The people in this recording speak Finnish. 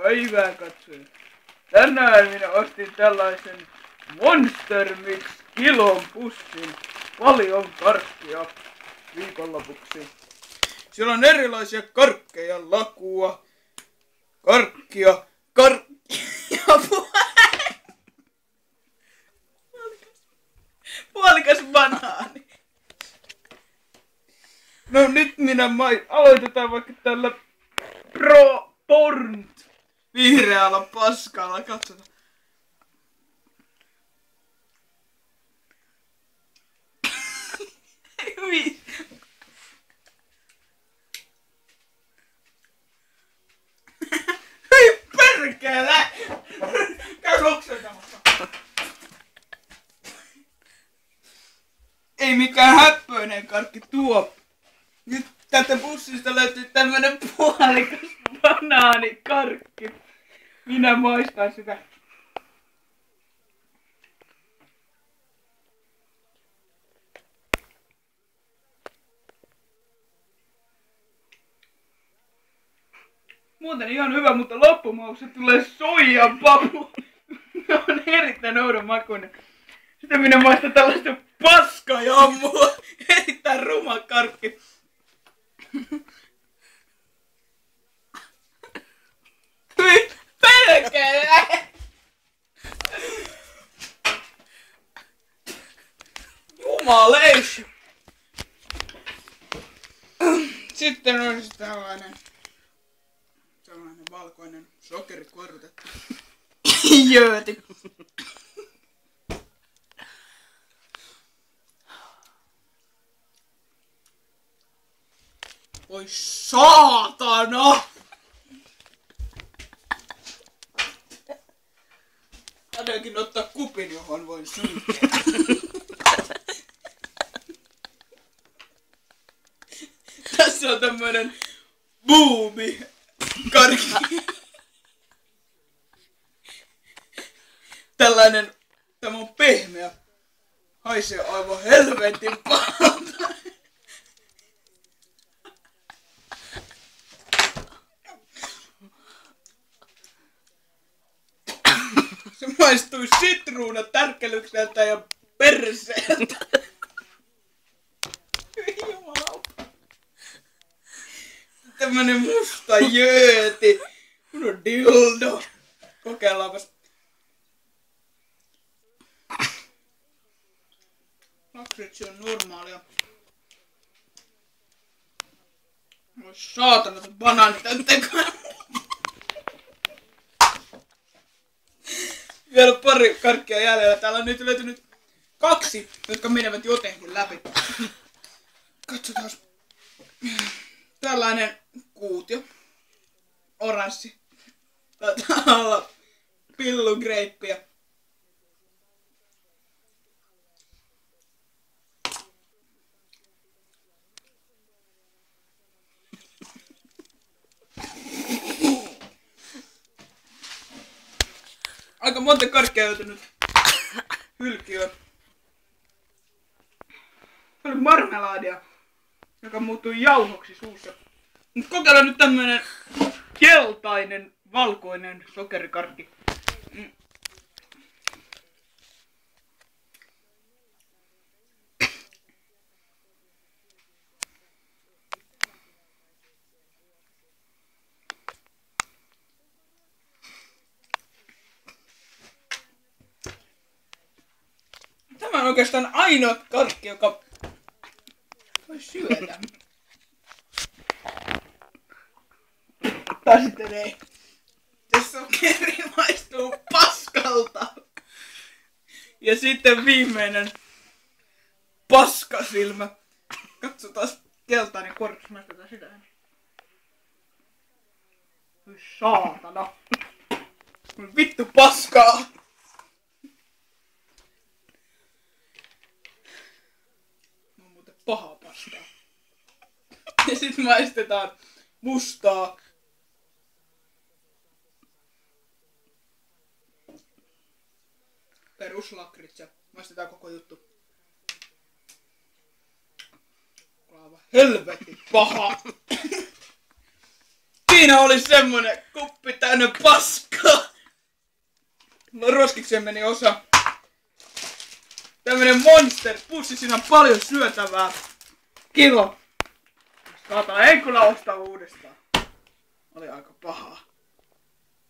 Päivää katsoja. Tänään minä ostin tällaisen Monster Mix kilon pussin. Paljon karkkia viikonlopuksi. Siellä on erilaisia karkkeja, lakua, karkkia, puolikas banaani. No nyt minä aloitetaan vaikka tällä Pornt vihreällä paskalla, katsotaan. Hei perkele! Käy oksentamassa. Ei mikään häppöinen karkki tuo. Nyt tästä pussista löytyy tämmönen puolikas banaanikarkki. Minä maistan sitä. Muuten ihan hyvä, mutta loppumauksessa tulee soijan papu. Se on erittäin oudon makuinen. Sitten minä maistan tällaista paskajammua. Erittäin ruma karkki. Hyi pelkele! Jumaleis! Sitten olisi tällainen valkoinen sokerit kuorrutettu jööti. Oi saatana! Ainakin ottaa kupin, johon voin sylkeä. Tässä on tämmönen buumi karkki. Tämä on pehmeä. Haisee aivan helvetin pahalta. Se maistui sitruuna tärkkelykseltä ja perseeltä. Jumalauta. Tämmönen musta jööti. Mun on dildo. Kokeillaanpas. Lakritsi on normaalia. Voi saatana, että banaani tän tekoja. Vielä pari karkkia jäljellä. Täällä on nyt löytynyt 2, jotka menevät jotenkin läpi. Katsotaan. Tällainen kuutio. Oranssi. Taitaa olla pillugreippiä. Aika monta karkkia joutunut hylkiöön. Se oli marmelaadia, joka muuttui jauhoksi suussa. Mut kokeillaan nyt tämmönen keltainen, valkoinen sokerikarkki. Tämä on oikeastaan ainoa karkki, joka voi syödä. Tai sitten ei. Se sokeri maistuu paskalta. Ja sitten viimeinen paskasilmä. Katsotaan keltainen korkus, maistetaan sitä. Voi saatana. Vittu paskaa. Paha paskaa. Ja sit maistetaan mustaa. Peruslakritsia. Maistetaan koko juttu. Aivan helvetin paha. Siinä oli semmonen kuppi täynnä paskaa. Roskikseen meni osa. Tämmönen monster pussi, siinä on paljon syötävää. Kilo. Ei kyllä ostaa uudestaan. Oli aika pahaa.